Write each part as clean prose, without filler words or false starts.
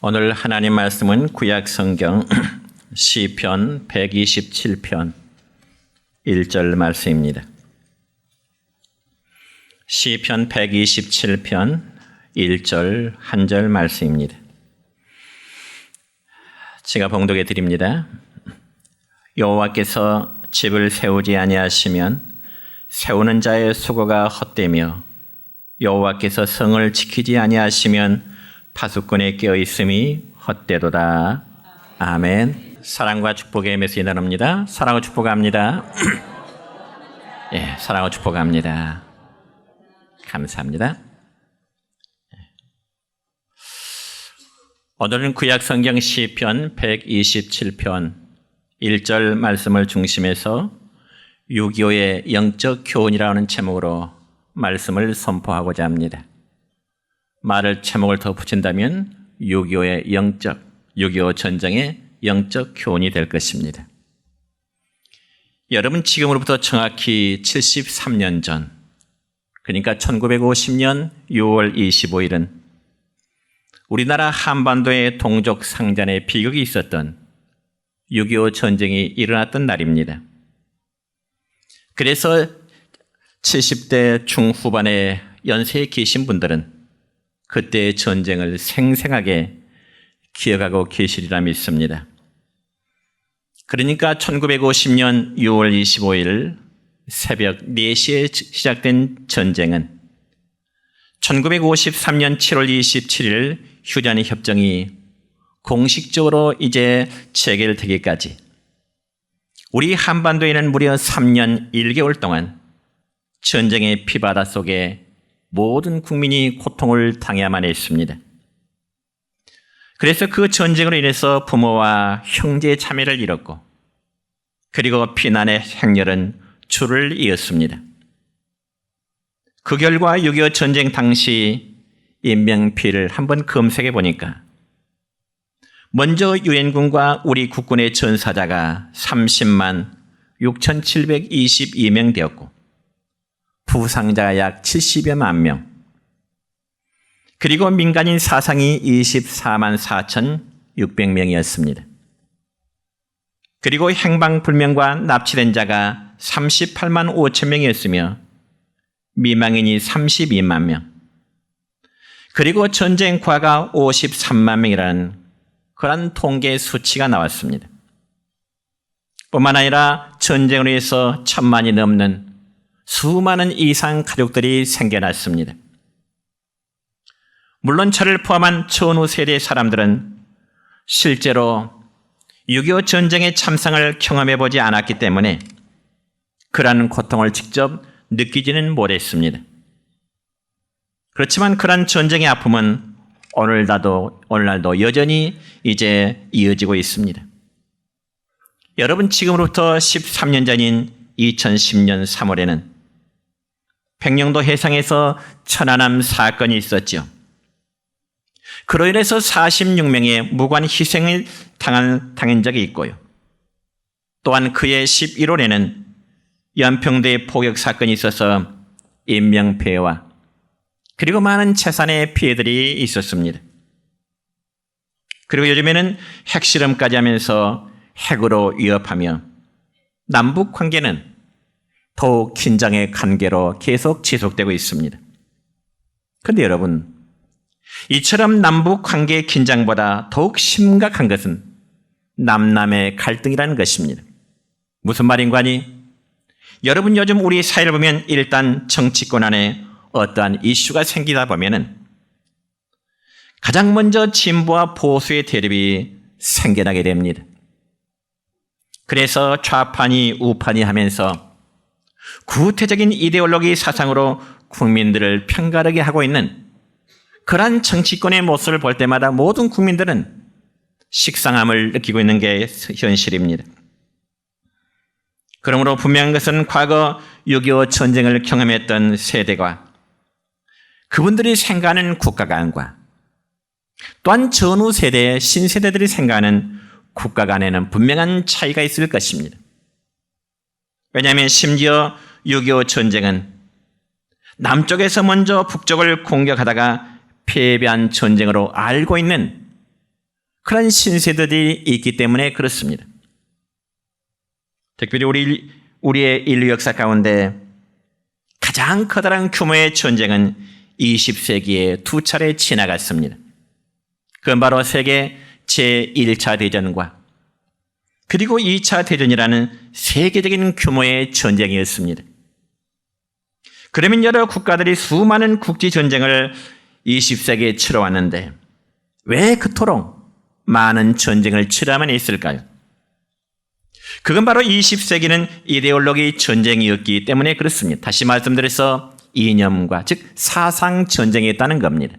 오늘 하나님 말씀은 구약 성경 시편 127편 1절 말씀입니다. 시편 127편 1절 한 절 말씀입니다. 제가 봉독해 드립니다. 여호와께서 집을 세우지 아니하시면 세우는 자의 수고가 헛되며 여호와께서 성을 지키지 아니하시면 파수꾼에 깨어 있음이 헛되도다. 아멘. 사랑과 축복의 메시지 나눕니다. 사랑과 축복합니다. 예, 사랑과 축복합니다. 감사합니다. 오늘은 구약 성경 시편 127편 1절 말씀을 중심해서 6.25의 영적 교훈이라는 제목으로 말씀을 선포하고자 합니다. 말을 제목을 더 붙인다면 6.25의 6.25 전쟁의 영적 교훈이 될 것입니다. 여러분, 지금으로부터 정확히 73년 전, 그러니까 1950년 6월 25일은 우리나라 한반도의 동족 상잔의 비극이 있었던 6.25 전쟁이 일어났던 날입니다. 그래서 70대 중후반의 연세에 계신 분들은 그때의 전쟁을 생생하게 기억하고 계시리라 믿습니다. 그러니까 1950년 6월 25일 새벽 4시에 시작된 전쟁은 1953년 7월 27일 휴전 협정이 공식적으로 이제 체결되기까지 우리 한반도에는 무려 3년 1개월 동안 전쟁의 피바다 속에 모든 국민이 고통을 당해야만 했습니다. 그래서 그 전쟁으로 인해서 부모와 형제 자매를 잃었고, 그리고 피난의 행렬은 줄을 이었습니다. 그 결과 6.25 전쟁 당시 인명피해를 한번 검색해 보니까 먼저 유엔군과 우리 국군의 전사자가 30만 6,722명 되었고 부상자가 약 70여만 명, 그리고 민간인 사상이 24만 4,600명이었습니다. 그리고 행방불명과 납치된 자가 38만 5천 명이었으며 미망인이 32만 명, 그리고 전쟁과가 53만 명이라는 그런 통계 수치가 나왔습니다. 뿐만 아니라 전쟁으로 해서 1,000만이 넘는 수많은 이상 가족들이 생겨났습니다. 물론 저를 포함한 전후 세대 사람들은 실제로 6.25 전쟁의 참상을 경험해보지 않았기 때문에 그러한 고통을 직접 느끼지는 못했습니다. 그렇지만 그러한 전쟁의 아픔은 오늘날도 여전히 이제 이어지고 있습니다. 여러분, 지금으로부터 13년 전인 2010년 3월에는 백령도 해상에서 천안함 사건이 있었죠. 그로 인해서 46명의 무관 희생을 당한 적이 있고요. 또한 그해 11월에는 연평도의 포격 사건이 있어서 인명피해와 그리고 많은 재산의 피해들이 있었습니다. 그리고 요즘에는 핵실험까지 하면서 핵으로 위협하며 남북 관계는 더욱 긴장의 관계로 계속 지속되고 있습니다. 그런데 여러분, 이처럼 남북 관계 긴장보다 더욱 심각한 것은 남남의 갈등이라는 것입니다. 무슨 말인가 하니, 여러분, 요즘 우리 사회를 보면 일단 정치권 안에 어떠한 이슈가 생기다 보면은 가장 먼저 진보와 보수의 대립이 생겨나게 됩니다. 그래서 좌판이 우판이 하면서 구태적인 이데올로기 사상으로 국민들을 편가르게 하고 있는 그러한 정치권의 모습을 볼 때마다 모든 국민들은 식상함을 느끼고 있는 게 현실입니다. 그러므로 분명한 것은 과거 6.25 전쟁을 경험했던 세대가 그분들이 생각하는 국가관과 또한 전후 세대의 신세대들이 생각하는 국가 간에는 분명한 차이가 있을 것입니다. 왜냐하면 심지어 6.25 전쟁은 남쪽에서 먼저 북쪽을 공격하다가 패배한 전쟁으로 알고 있는 그런 신세들이 있기 때문에 그렇습니다. 특별히 우리의 인류 역사 가운데 가장 커다란 규모의 전쟁은 20세기에 두 차례 지나갔습니다. 그건 바로 세계 제1차 대전과 그리고 2차 대전이라는 세계적인 규모의 전쟁이었습니다. 그러면 여러 국가들이 수많은 국지전쟁을 20세기에 치러왔는데 왜 그토록 많은 전쟁을 치러야만 했을까요? 그건 바로 20세기는 이데올로기 전쟁이었기 때문에 그렇습니다. 다시 말씀드려서 이념과 즉 사상 전쟁이었다는 겁니다.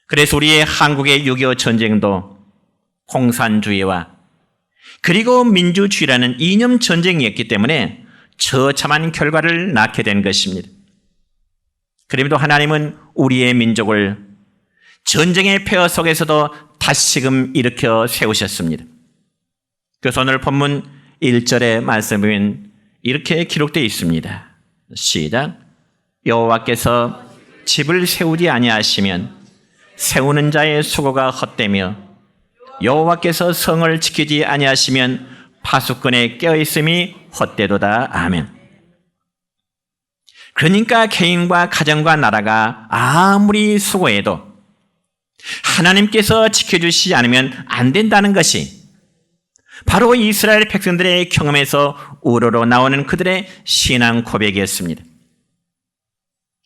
그래서 우리의 한국의 6.25 전쟁도 공산주의와 그리고 민주주의라는 이념 전쟁이었기 때문에 처참한 결과를 낳게 된 것입니다. 그럼에도 하나님은 우리의 민족을 전쟁의 폐허 속에서도 다시금 일으켜 세우셨습니다. 그래서 오늘 본문 1절의 말씀에 보면 이렇게 기록되어 있습니다. 시작. 여호와께서 집을 세우지 아니하시면 세우는 자의 수고가 헛되며 여호와께서 성을 지키지 아니하시면 파수꾼의 깨어있음이 헛되도다. 아멘. 그러니까 개인과 가정과 나라가 아무리 수고해도 하나님께서 지켜주시지 않으면 안 된다는 것이 바로 이스라엘 백성들의 경험에서 우러러 나오는 그들의 신앙 고백이었습니다.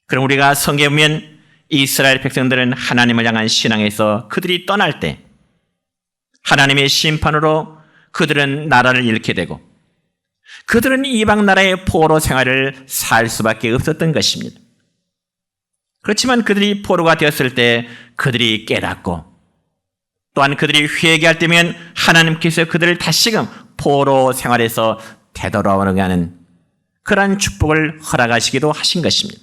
그럼 우리가 성경에 보면 이스라엘 백성들은 하나님을 향한 신앙에서 그들이 떠날 때 하나님의 심판으로 그들은 나라를 잃게 되고 그들은 이방 나라의 포로 생활을 살 수밖에 없었던 것입니다. 그렇지만 그들이 포로가 되었을 때 그들이 깨닫고 또한 그들이 회개할 때면 하나님께서 그들을 다시금 포로 생활에서 되돌아오게 하는 그러한 축복을 허락하시기도 하신 것입니다.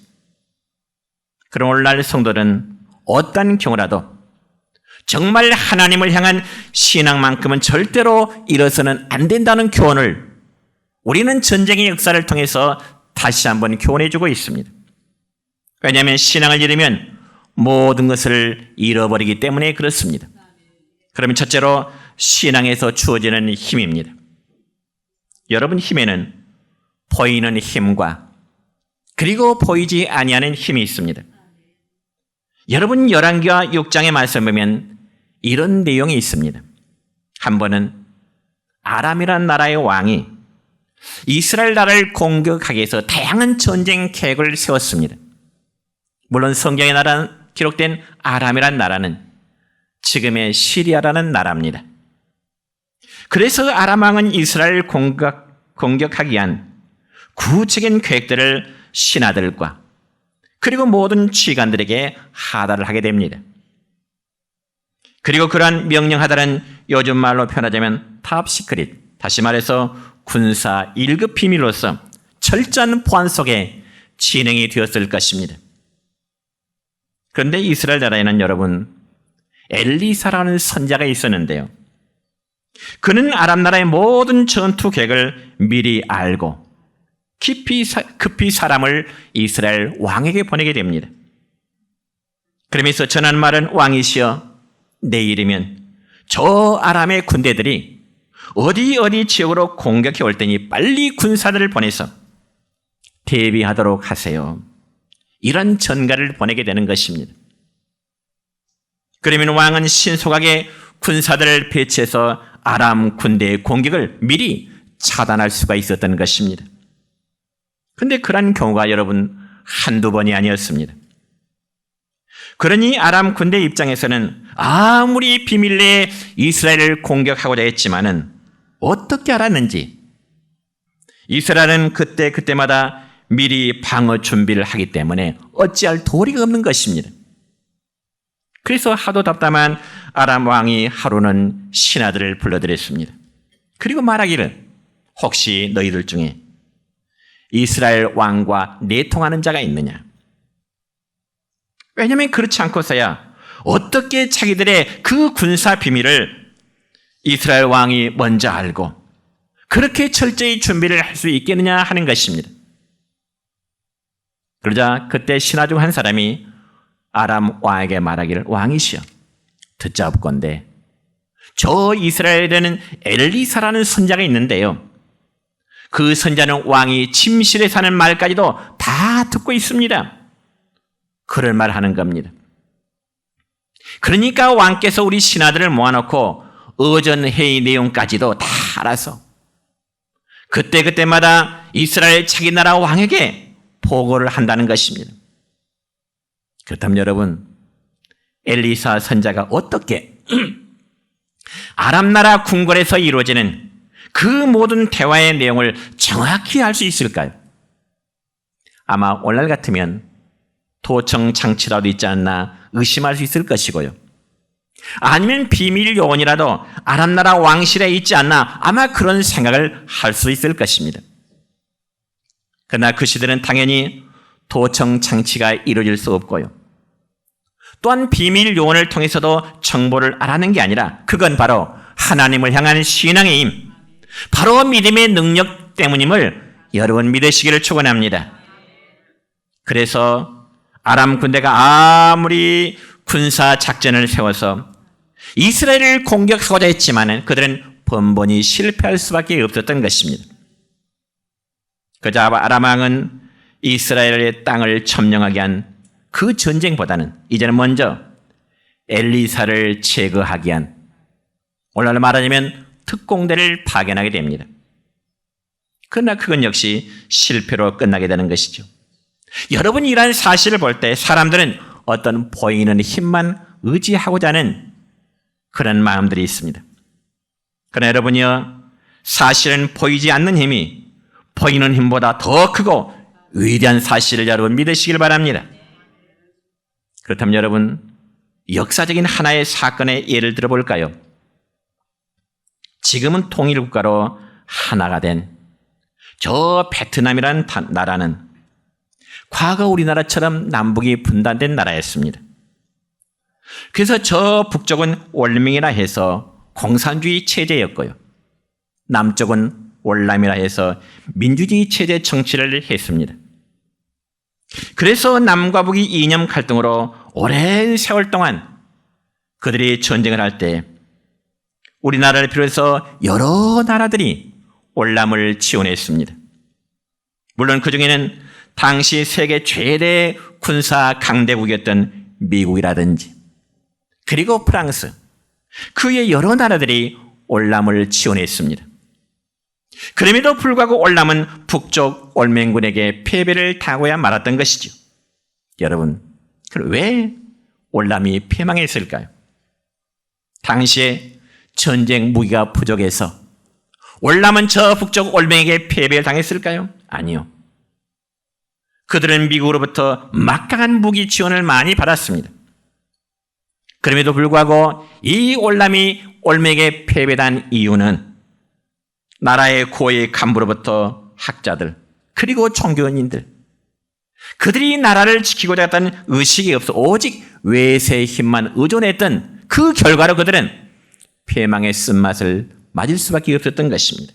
그럼 오늘날 성도는 어떤 경우라도 정말 하나님을 향한 신앙만큼은 절대로 잃어서는 안 된다는 교훈을 우리는 전쟁의 역사를 통해서 다시 한번 교훈해주고 있습니다. 왜냐하면 신앙을 잃으면 모든 것을 잃어버리기 때문에 그렇습니다. 그러면 첫째로 신앙에서 주어지는 힘입니다. 여러분 힘에는 보이는 힘과 그리고 보이지 아니하는 힘이 있습니다. 여러분 열왕기와 6장의 말씀 보면 이런 내용이 있습니다. 한 번은 아람이라는 나라의 왕이 이스라엘 나라를 공격하기 위해서 다양한 전쟁 계획을 세웠습니다. 물론 성경에 기록된 아람이라는 나라는 지금의 시리아라는 나라입니다. 그래서 아람 왕은 이스라엘을 공격하기 위한 구체적인 계획들을 신하들과 그리고 모든 지휘관들에게 하달을 하게 됩니다. 그리고 그러한 명령하달은 요즘 말로 표현하자면 탑 시크릿, 다시 말해서 군사 1급 비밀로서 철저한 보안 속에 진행이 되었을 것입니다. 그런데 이스라엘 나라에는 여러분 엘리사라는 선자가 있었는데요. 그는 아람 나라의 모든 전투 계획을 미리 알고 급히 사람을 이스라엘 왕에게 보내게 됩니다. 그러면서 전한 말은 왕이시여 내일이면 저 아람의 군대들이 어디 지역으로 공격해 올 테니 빨리 군사들을 보내서 대비하도록 하세요. 이런 전가를 보내게 되는 것입니다. 그러면 왕은 신속하게 군사들을 배치해서 아람 군대의 공격을 미리 차단할 수가 있었던 것입니다. 그런데 그런 경우가 여러분 한두 번이 아니었습니다. 그러니 아람 군대 입장에서는 아무리 비밀리에 이스라엘을 공격하고자 했지만은 어떻게 알았는지 이스라엘은 그때마다 미리 방어 준비를 하기 때문에 어찌할 도리가 없는 것입니다. 그래서 하도 답답한 아람 왕이 하루는 신하들을 불러들였습니다. 그리고 말하기를 혹시 너희들 중에 이스라엘 왕과 내통하는 자가 있느냐? 왜냐하면 그렇지 않고서야 어떻게 자기들의 그 군사 비밀을 이스라엘 왕이 먼저 알고 그렇게 철저히 준비를 할 수 있겠느냐 하는 것입니다. 그러자 그때 신하 중 한 사람이 아람 왕에게 말하기를 왕이시여 듣자옵건대 저 이스라엘에는 엘리사라는 선자가 있는데요. 그 선자는 왕이 침실에 사는 말까지도 다 듣고 있습니다. 그럴 말 하는 겁니다. 그러니까 왕께서 우리 신하들을 모아놓고 어전 회의 내용까지도 다 알아서 그때마다 이스라엘 자기 나라 왕에게 보고를 한다는 것입니다. 그렇다면 여러분, 엘리사 선자가 어떻게 아람 나라 궁궐에서 이루어지는 그 모든 대화의 내용을 정확히 알 수 있을까요? 아마 오늘날 같으면 도청 장치라도 있지 않나 의심할 수 있을 것이고요. 아니면 비밀 요원이라도 아람 나라 왕실에 있지 않나 아마 그런 생각을 할 수 있을 것입니다. 그러나 그 시대는 당연히 도청 장치가 이루어질 수 없고요. 또한 비밀 요원을 통해서도 정보를 알아낸 게 아니라 그건 바로 하나님을 향한 신앙의 힘, 바로 믿음의 능력 때문임을 여러분 믿으시기를 축원합니다. 그래서 아람 군대가 아무리 군사 작전을 세워서 이스라엘을 공격하고자 했지만 그들은 번번이 실패할 수밖에 없었던 것입니다. 그저 아람 왕은 이스라엘의 땅을 점령하게 한 그 전쟁보다는 이제는 먼저 엘리사를 제거하기 위한, 오늘날로 말하자면 특공대를 파견하게 됩니다. 그러나 그건 역시 실패로 끝나게 되는 것이죠. 여러분이 이러한 사실을 볼 때 사람들은 어떤 보이는 힘만 의지하고자 하는 그런 마음들이 있습니다. 그러나 여러분이요, 사실은 보이지 않는 힘이 보이는 힘보다 더 크고 위대한 사실을 여러분 믿으시길 바랍니다. 그렇다면 여러분, 역사적인 하나의 사건의 예를 들어볼까요? 지금은 통일국가로 하나가 된 저 베트남이라는 나라는 과거 우리나라처럼 남북이 분단된 나라였습니다. 그래서 저 북쪽은 월명이라 해서 공산주의 체제였고요. 남쪽은 월남이라 해서 민주주의 체제 정치를 했습니다. 그래서 남과 북이 이념 갈등으로 오랜 세월 동안 그들이 전쟁을 할 때 우리나라를 비롯해서 여러 나라들이 월남을 지원했습니다. 물론 그중에는 당시 세계 최대 군사 강대국이었던 미국이라든지 그리고 프랑스, 그 외 여러 나라들이 월남을 지원했습니다. 그럼에도 불구하고 월남은 북쪽 월맹군에게 패배를 당하고야 말았던 것이죠. 여러분, 왜 월남이 패망했을까요? 당시에 전쟁 무기가 부족해서 월남은 저 북쪽 월맹에게 패배를 당했을까요? 아니요. 그들은 미국으로부터 막강한 무기 지원을 많이 받았습니다. 그럼에도 불구하고 이 월남이 월맹에게 패배한 이유는 나라의 고위 간부로부터 학자들 그리고 종교인들, 그들이 나라를 지키고자 했던 의식이 없어 오직 외세의 힘만 의존했던 그 결과로 그들은 패망의 쓴맛을 맞을 수밖에 없었던 것입니다.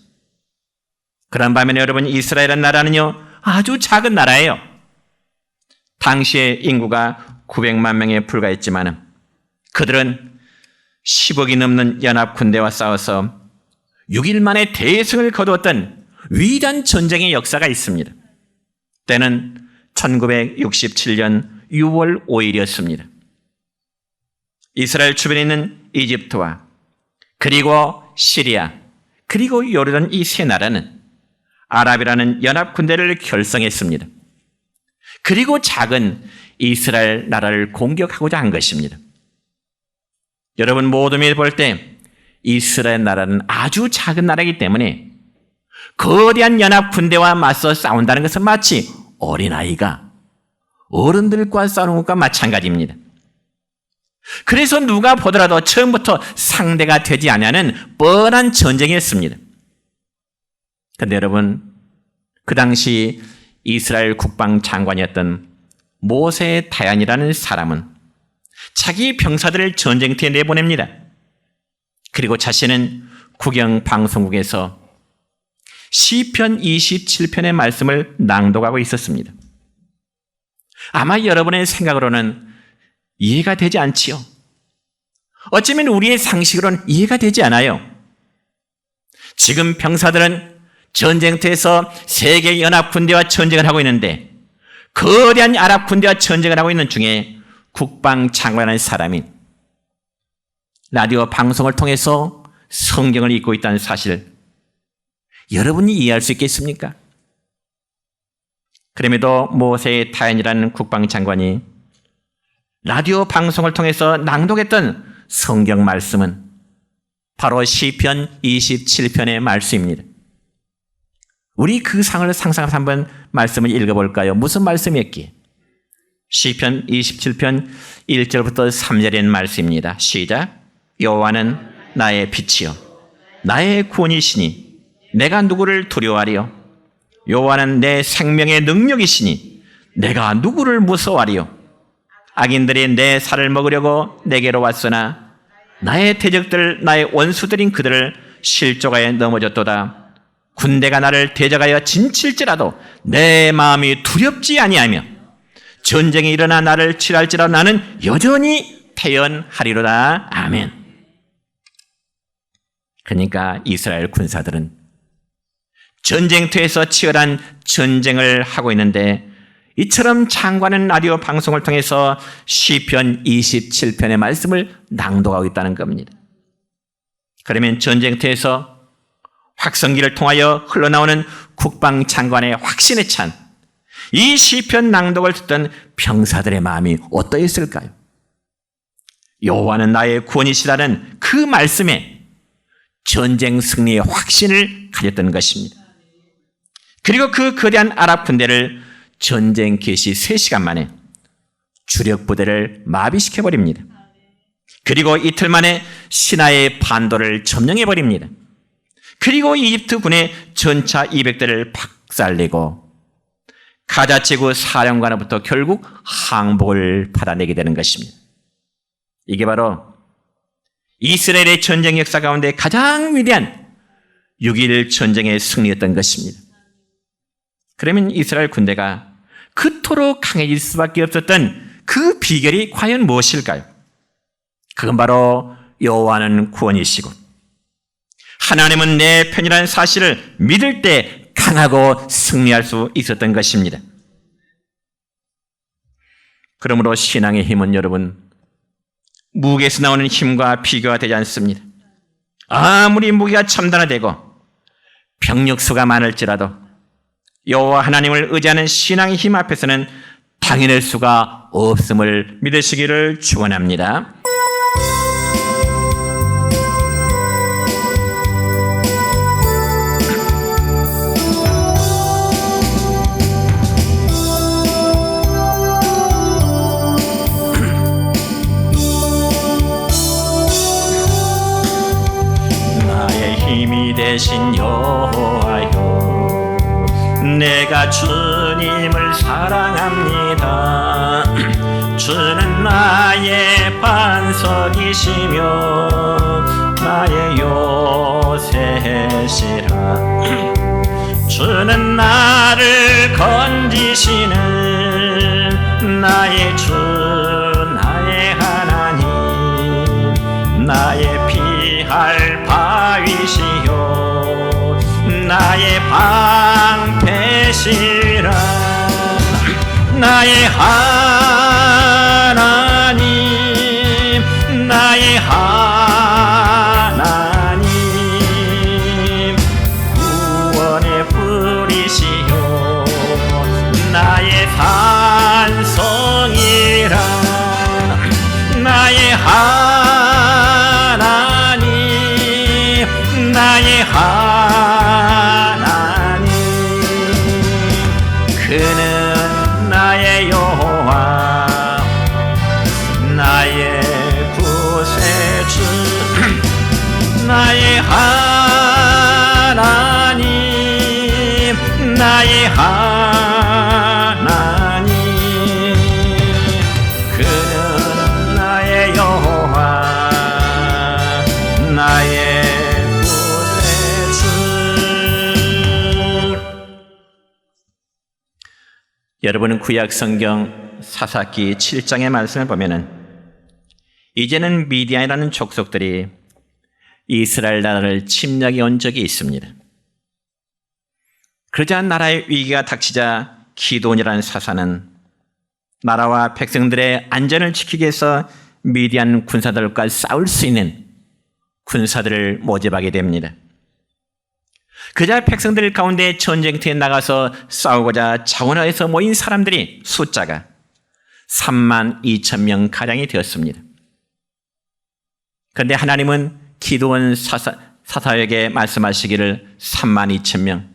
그런 반면에 여러분, 이스라엘이라는 나라는요, 아주 작은 나라예요. 당시의 인구가 900만 명에 불과했지만 그들은 10억이 넘는 연합군대와 싸워서 6일 만에 대승을 거두었던 위대한 전쟁의 역사가 있습니다. 때는 1967년 6월 5일이었습니다. 이스라엘 주변에 있는 이집트와 그리고 시리아 그리고 요르단 이 세 나라는 아랍이라는 연합군대를 결성했습니다. 그리고 작은 이스라엘 나라를 공격하고자 한 것입니다. 여러분 모둠이 볼 때 이스라엘 나라는 아주 작은 나라이기 때문에 거대한 연합군대와 맞서 싸운다는 것은 마치 어린아이가 어른들과 싸우는 것과 마찬가지입니다. 그래서 누가 보더라도 처음부터 상대가 되지 않냐는 뻔한 전쟁이었습니다. 그런데 여러분, 그 당시 이스라엘 국방장관이었던 모세 다얀이라는 사람은 자기 병사들을 전쟁터에 내보냅니다. 그리고 자신은 국영방송국에서 시편 27편의 말씀을 낭독하고 있었습니다. 아마 여러분의 생각으로는 이해가 되지 않지요. 어쩌면 우리의 상식으로는 이해가 되지 않아요. 지금 병사들은 전쟁터에서 세계 연합 군대와 전쟁을 하고 있는데 거대한 아랍 군대와 전쟁을 하고 있는 중에 국방장관이라는 사람이 라디오 방송을 통해서 성경을 읽고 있다는 사실, 여러분이 이해할 수 있겠습니까? 그럼에도 모세의 타인이라는 국방장관이 라디오 방송을 통해서 낭독했던 성경 말씀은 바로 시편 27편의 말씀입니다. 우리 그 상을 상상해서 한번 말씀을 읽어볼까요? 무슨 말씀이었기에? 시편 27편 1절부터 3절의 말씀입니다. 시작. 여호와는 나의 빛이요 나의 구원이시니 내가 누구를 두려워하리요? 여호와는 내 생명의 능력이시니 내가 누구를 무서워하리요? 악인들이 내 살을 먹으려고 내게로 왔으나 나의 대적들 나의 원수들인 그들을 실족하여 넘어졌도다. 군대가 나를 대적하여 진칠지라도 내 마음이 두렵지 아니하며 전쟁이 일어나 나를 칠할지라도 나는 여전히 태연하리로다. 아멘. 그러니까 이스라엘 군사들은 전쟁터에서 치열한 전쟁을 하고 있는데 이처럼 장관은 라디오 방송을 통해서 시편 27편의 말씀을 낭독하고 있다는 겁니다. 그러면 전쟁터에서 확성기를 통하여 흘러나오는 국방장관의 확신에 찬 이 시편 낭독을 듣던 병사들의 마음이 어떠했을까요? 여호와는 나의 구원이시라는 그 말씀에 전쟁 승리의 확신을 가졌던 것입니다. 그리고 그 거대한 아랍 군대를 전쟁 개시 3시간 만에 주력 부대를 마비시켜버립니다. 그리고 이틀 만에 시나의 반도를 점령해버립니다. 그리고 이집트 군의 전차 200대를 박살내고 가자지구 사령관으로부터 결국 항복을 받아내게 되는 것입니다. 이게 바로 이스라엘의 전쟁 역사 가운데 가장 위대한 6.1 전쟁의 승리였던 것입니다. 그러면 이스라엘 군대가 그토록 강해질 수밖에 없었던 그 비결이 과연 무엇일까요? 그건 바로 여호와는 구원이시고 하나님은 내 편이라는 사실을 믿을 때 강하고 승리할 수 있었던 것입니다. 그러므로 신앙의 힘은 여러분 무기에서 나오는 힘과 비교가 되지 않습니다. 아무리 무기가 첨단화되고 병력수가 많을지라도 여호와 하나님을 의지하는 신앙의 힘 앞에서는 당해낼 수가 없음을 믿으시기를 축원합니다. 힘이 되신 여호와여 내가 주님을 사랑합니다. 주는 나의 반석이시며 나의 요새시라. 주는 나를 건지시는 나의 주 나의 하나님 나의 피할 바위시요 나의 방패시라. 나의 하나님 나의 하나님 구원의 뿌리시요 나의 산성이라. 나의 하나님 나의 하나님 그는 나의 여호와 나의 구세주 나의 하나님 나의 하나님 그는 나의 여호와 나의 여러분은 구약 성경 사사기 7장의 말씀을 보면은 이제는 미디안이라는 족속들이 이스라엘 나라를 침략해 온 적이 있습니다. 그러자 나라의 위기가 닥치자 기드온이라는 사사는 나라와 백성들의 안전을 지키기 위해서 미디안 군사들과 싸울 수 있는 군사들을 모집하게 됩니다. 그자 백성들 가운데 전쟁터에 나가서 싸우고자 자원하에서 모인 사람들이 숫자가 32,000명 가량이 되었습니다. 그런데 하나님은 기드온 사사에게 말씀하시기를 32,000명,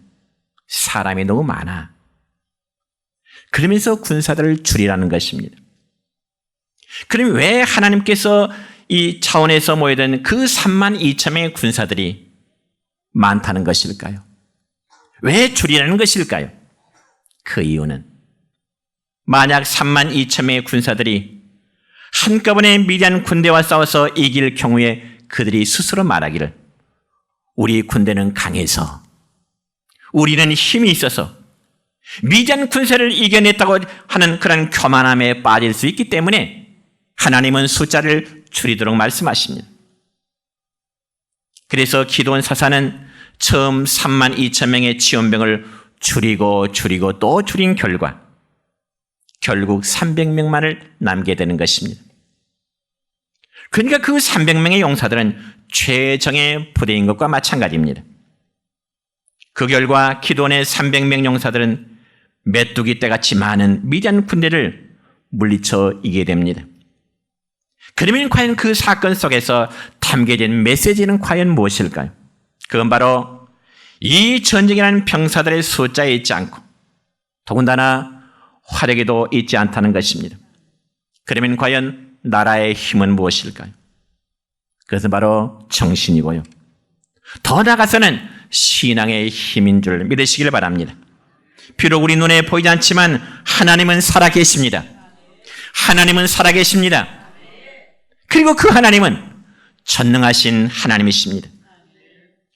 사람이 너무 많아. 그러면서 군사들을 줄이라는 것입니다. 그럼 왜 하나님께서 이 차원에서 모여든 그 32,000명의 군사들이 많다는 것일까요? 왜 줄이라는 것일까요? 그 이유는 만약 32,000명의 군사들이 한꺼번에 미디안 군대와 싸워서 이길 경우에 그들이 스스로 말하기를 우리 군대는 강해서 우리는 힘이 있어서 미디안 군사를 이겨냈다고 하는 그런 교만함에 빠질 수 있기 때문에 하나님은 숫자를 줄이도록 말씀하십니다. 그래서 기드온 사사는 처음 32,000명의 지원병을 줄이고 또 줄인 결과 결국 300명만을 남게 되는 것입니다. 그러니까 그 300명의 용사들은 최정의 부대인 것과 마찬가지입니다. 그 결과 기드온의 300명 용사들은 메뚜기 떼같이 많은 미디안 군대를 물리쳐 이기게 됩니다. 그러면 과연 그 사건 속에서 담겨진 메시지는 과연 무엇일까요? 그건 바로 이 전쟁이라는 병사들의 숫자에 있지 않고 더군다나 화력에도 있지 않다는 것입니다. 그러면 과연 나라의 힘은 무엇일까요? 그것은 바로 정신이고요. 더 나아가서는 신앙의 힘인 줄 믿으시길 바랍니다. 비록 우리 눈에 보이지 않지만 하나님은 살아계십니다. 하나님은 살아계십니다. 그리고 그 하나님은 전능하신 하나님이십니다.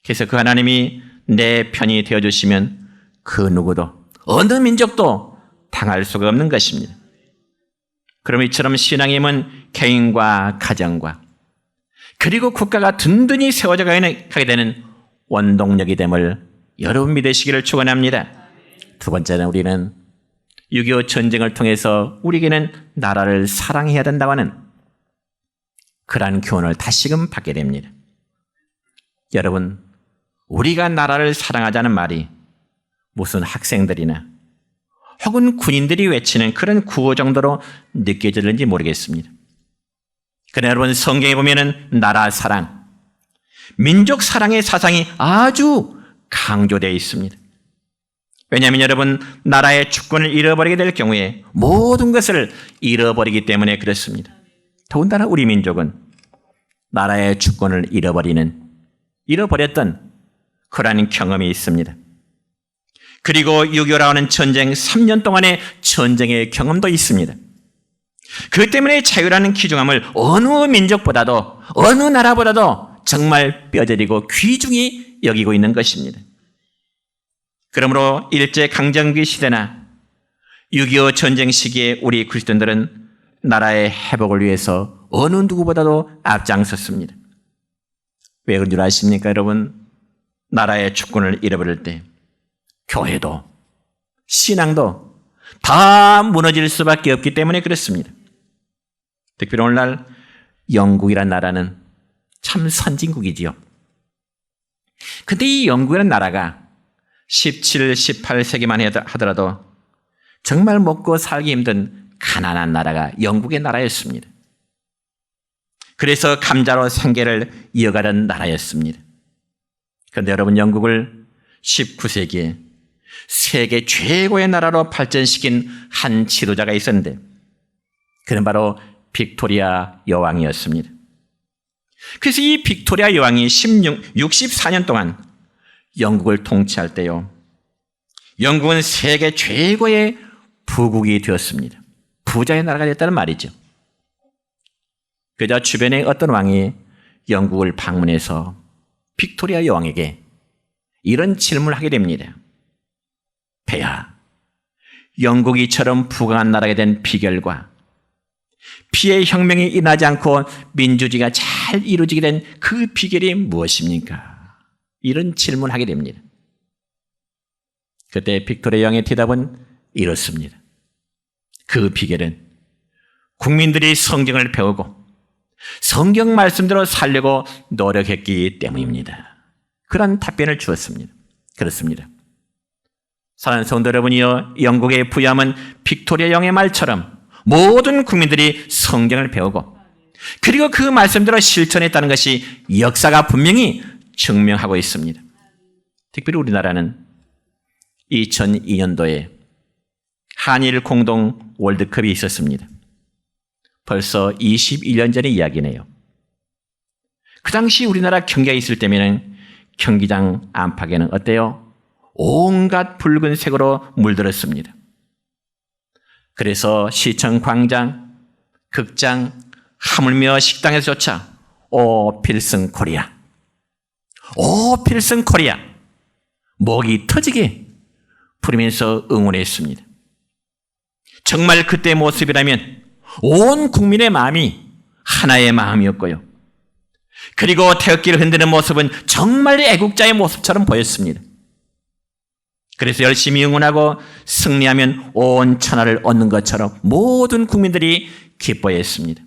그래서 그 하나님이 내 편이 되어주시면 그 누구도 어느 민족도 당할 수가 없는 것입니다. 그럼 이처럼 신앙의 힘은 개인과 가정과 그리고 국가가 든든히 세워져 가게 되는 원동력이 됨을 여러분 믿으시기를 축원합니다. 두 번째는 우리는 6.25 전쟁을 통해서 우리에게는 나라를 사랑해야 된다고 하는 그러한 교훈을 다시금 받게 됩니다. 여러분, 우리가 나라를 사랑하자는 말이 무슨 학생들이나 혹은 군인들이 외치는 그런 구호 정도로 느껴지는지 모르겠습니다. 그러나 여러분, 성경에 보면은 나라 사랑, 민족 사랑의 사상이 아주 강조되어 있습니다. 왜냐하면 여러분, 나라의 주권을 잃어버리게 될 경우에 모든 것을 잃어버리기 때문에 그렇습니다. 더군다나 우리 민족은 나라의 주권을 잃어버렸던 그러한 경험이 있습니다. 그리고 6.25라고 하는 전쟁 3년 동안의 전쟁의 경험도 있습니다. 그 때문에 자유라는 귀중함을 어느 민족보다도 어느 나라보다도 정말 뼈저리고 귀중히 여기고 있는 것입니다. 그러므로 일제강점기 시대나 6.25 전쟁 시기에 우리 그리스도인들은 나라의 회복을 위해서 어느 누구보다도 앞장섰습니다. 왜 그런 줄 아십니까, 여러분? 나라의 주권을 잃어버릴 때 교회도 신앙도 다 무너질 수밖에 없기 때문에 그렇습니다. 특별히 오늘날 영국이라는 나라는 참 선진국이지요. 근데 이 영국이라는 나라가 17, 18세기만 하더라도 정말 먹고 살기 힘든 가난한 나라가 영국의 나라였습니다. 그래서 감자로 생계를 이어가던 나라였습니다. 그런데 여러분, 영국을 19세기에 세계 최고의 나라로 발전시킨 한 지도자가 있었는데 그는 바로 빅토리아 여왕이었습니다. 그래서 이 빅토리아 여왕이 64년 동안 영국을 통치할 때요, 영국은 세계 최고의 부국이 되었습니다. 부자의 나라가 됐다는 말이죠. 그자 주변에 어떤 왕이 영국을 방문해서 빅토리아 여왕에게 이런 질문을 하게 됩니다. 폐하, 영국이처럼 부강한 나라가 된 비결과 피해 혁명이 일어나지 않고 민주주의가 잘 이루어지게 된 그 비결이 무엇입니까? 이런 질문을 하게 됩니다. 그때 빅토리아 여왕의 대답은 이렇습니다. 그 비결은 국민들이 성경을 배우고 성경 말씀대로 살려고 노력했기 때문입니다. 그런 답변을 주었습니다. 그렇습니다. 사랑하는 성도 여러분이여, 영국의 부유함은 빅토리아 여왕의 말처럼 모든 국민들이 성경을 배우고 그리고 그 말씀대로 실천했다는 것이 역사가 분명히 증명하고 있습니다. 특별히 우리나라는 2002년도에 한일 공동 월드컵이 있었습니다. 벌써 21년 전의 이야기네요. 그 당시 우리나라 경기가 있을 때면 경기장 안팎에는 어때요? 온갖 붉은색으로 물들었습니다. 그래서 시청 광장, 극장, 하물며 식당에서조차 오 필승 코리아, 오 필승 코리아 목이 터지게 부르면서 응원했습니다. 정말 그때 모습이라면 온 국민의 마음이 하나의 마음이었고요. 그리고 태극기를 흔드는 모습은 정말 애국자의 모습처럼 보였습니다. 그래서 열심히 응원하고 승리하면 온 천하를 얻는 것처럼 모든 국민들이 기뻐했습니다.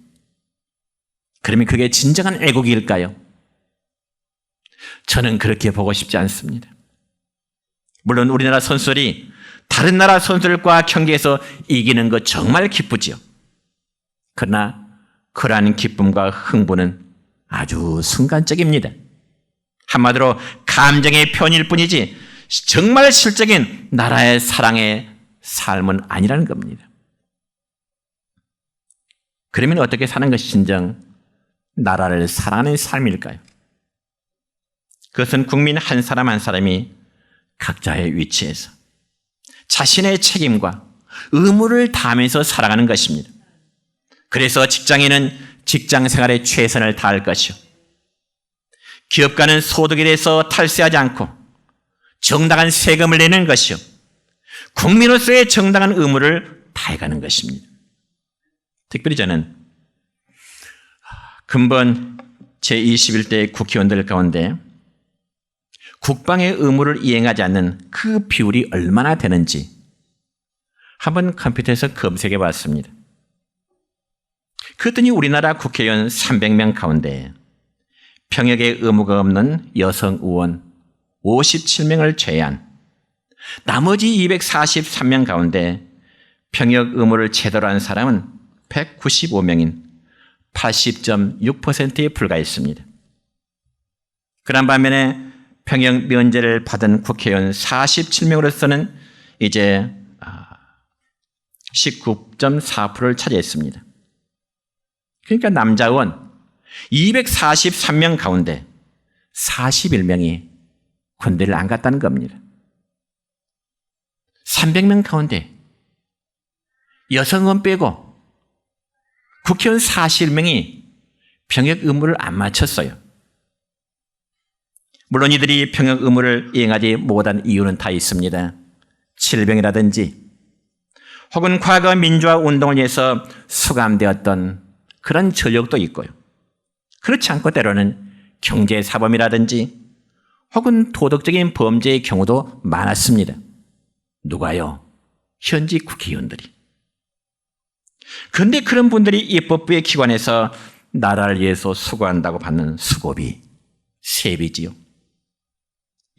그러면 그게 진정한 애국일까요? 저는 그렇게 보고 싶지 않습니다. 물론 우리나라 선수들이 다른 나라 선수들과 경기에서 이기는 것 정말 기쁘지요. 그러나 그러한 기쁨과 흥분은 아주 순간적입니다. 한마디로 감정의 표현일 뿐이지 정말 실적인 나라의 사랑의 삶은 아니라는 겁니다. 그러면 어떻게 사는 것이 진정 나라를 사랑하는 삶일까요? 그것은 국민 한 사람 한 사람이 각자의 위치에서 자신의 책임과 의무를 다하면서 살아가는 것입니다. 그래서 직장인은 직장 생활에 최선을 다할 것이요, 기업가는 소득에 대해서 탈세하지 않고 정당한 세금을 내는 것이요, 국민으로서의 정당한 의무를 다해가는 것입니다. 특별히 저는 근본 제21대 국회의원들 가운데 국방의 의무를 이행하지 않는 그 비율이 얼마나 되는지 한번 컴퓨터에서 검색해 봤습니다. 그랬더니 우리나라 국회의원 300명 가운데 병역의 의무가 없는 여성 의원 57명을 제외한 나머지 243명 가운데 병역 의무를 제대로 한 사람은 195명인 80.6%에 불과했습니다. 그런 반면에 병역 면제를 받은 국회의원 47명으로서는 이제 19.4%를 차지했습니다. 그러니까 남자 의원 243명 가운데 41명이 군대를 안 갔다는 겁니다. 300명 가운데 여성 의원 빼고 국회의원 41명이 병역 의무를 안 마쳤어요. 물론 이들이 병역 의무를 이행하지 못한 이유는 다 있습니다. 질병이라든지 혹은 과거 민주화 운동을 위해서 수감되었던 그런 전력도 있고요. 그렇지 않고 때로는 경제사범이라든지 혹은 도덕적인 범죄의 경우도 많았습니다. 누가요? 현직 국회의원들이. 그런데 그런 분들이 입법부의 기관에서 나라를 위해서 수고한다고 받는 수고비, 세비지요.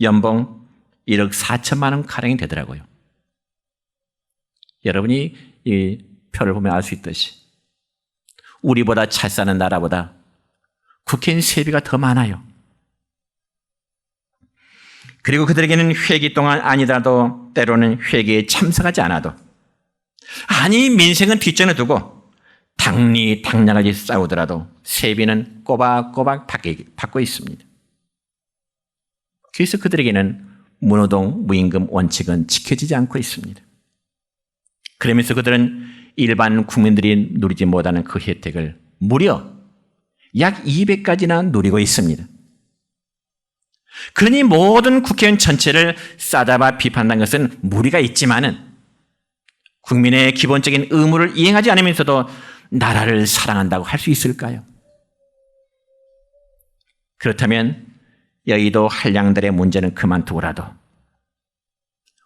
연봉 1억 4천만 원 가량이 되더라고요. 여러분이 이 표를 보면 알 수 있듯이 우리보다 잘 사는 나라보다 국회의원 세비가 더 많아요. 그리고 그들에게는 회기 동안 아니더라도 때로는 회기에 참석하지 않아도 아니 민생은 뒷전에 두고 당리당략하게 싸우더라도 세비는 꼬박꼬박 받고 있습니다. 그래서 그들에게는 무노동 무임금 원칙은 지켜지지 않고 있습니다. 그러면서 그들은 일반 국민들이 누리지 못하는 그 혜택을 무려 약 200가지나 누리고 있습니다. 그러니 모든 국회의원 전체를 싸잡아 비판한다는 것은 무리가 있지만은 국민의 기본적인 의무를 이행하지 않으면서도 나라를 사랑한다고 할 수 있을까요? 그렇다면 여의도 한량들의 문제는 그만두고라도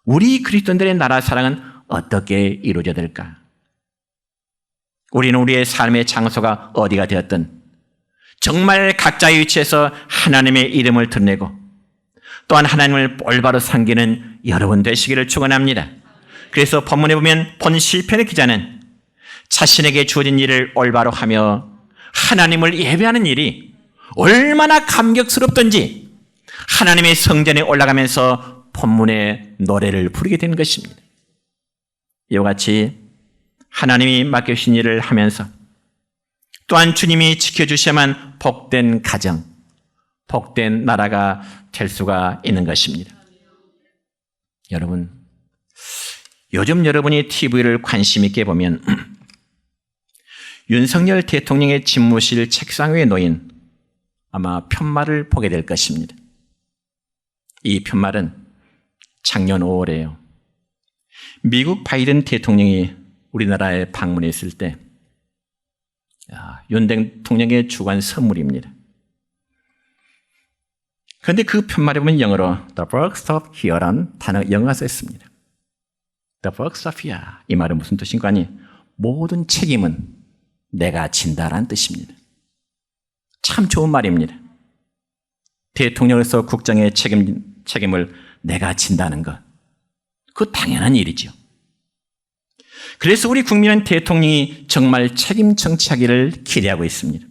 우리 그리스도인들의 나라 사랑은 어떻게 이루어져야 될까? 우리는 우리의 삶의 장소가 어디가 되었든 정말 각자의 위치에서 하나님의 이름을 드러내고 또한 하나님을 올바로 섬기는 여러분 되시기를 축원합니다. 그래서 본문에 보면 본 시편의 기자는 자신에게 주어진 일을 올바로 하며 하나님을 예배하는 일이 얼마나 감격스럽던지 하나님의 성전에 올라가면서 본문의 노래를 부르게 되는 것입니다. 이와 같이 하나님이 맡겨주신 일을 하면서 또한 주님이 지켜주셔야만 복된 가정, 복된 나라가 될 수가 있는 것입니다. 여러분, 요즘 여러분이 TV를 관심 있게 보면 윤석열 대통령의 집무실 책상 위에 놓인 아마 편말을 보게 될 것입니다. 이 편말은 작년 5월에요. 미국 바이든 대통령이 우리나라에 방문했을 때 윤 대통령의 주관 선물입니다. 그런데 그 편말에 보면 영어로 The works of here라는 단어 영어가 써 있습니다. The works of here. 이 말은 무슨 뜻인가 하니 모든 책임은 내가 진다라는 뜻입니다. 참 좋은 말입니다. 대통령으로서 국정의 책임을 내가 진다는 것. 그거 당연한 일이죠. 그래서 우리 국민은 대통령이 정말 책임 정치하기를 기대하고 있습니다.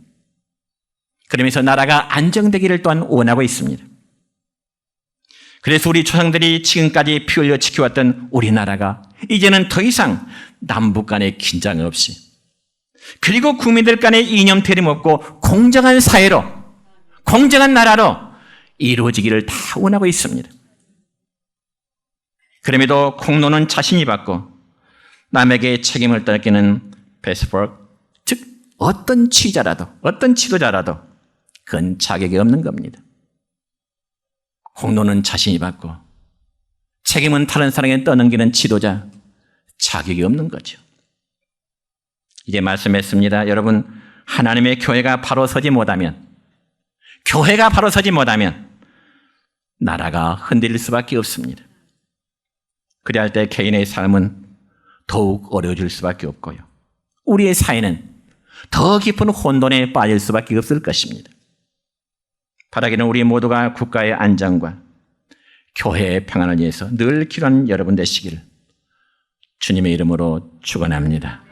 그러면서 나라가 안정되기를 또한 원하고 있습니다. 그래서 우리 조상들이 지금까지 피 흘려 지켜왔던 우리나라가 이제는 더 이상 남북 간의 긴장 없이 그리고 국민들 간의 이념 대립 없고 공정한 사회로 공정한 나라로 이루어지기를 다 원하고 있습니다. 그럼에도 공로는 자신이 받고 남에게 책임을 떠넘기는 패스워크, 즉 어떤 취자라도 어떤 지도자라도 그건 자격이 없는 겁니다. 공로는 자신이 받고 책임은 다른 사람에게 떠넘기는 지도자, 자격이 없는 거죠. 이제 말씀했습니다. 여러분, 하나님의 교회가 바로 서지 못하면 나라가 흔들릴 수밖에 없습니다. 그래야 할 때 개인의 삶은 더욱 어려워질 수밖에 없고요. 우리의 사회는 더 깊은 혼돈에 빠질 수밖에 없을 것입니다. 바라기는 우리 모두가 국가의 안정과 교회의 평안을 위해서 늘 기도하는 여러분 되시기를 주님의 이름으로 축원합니다.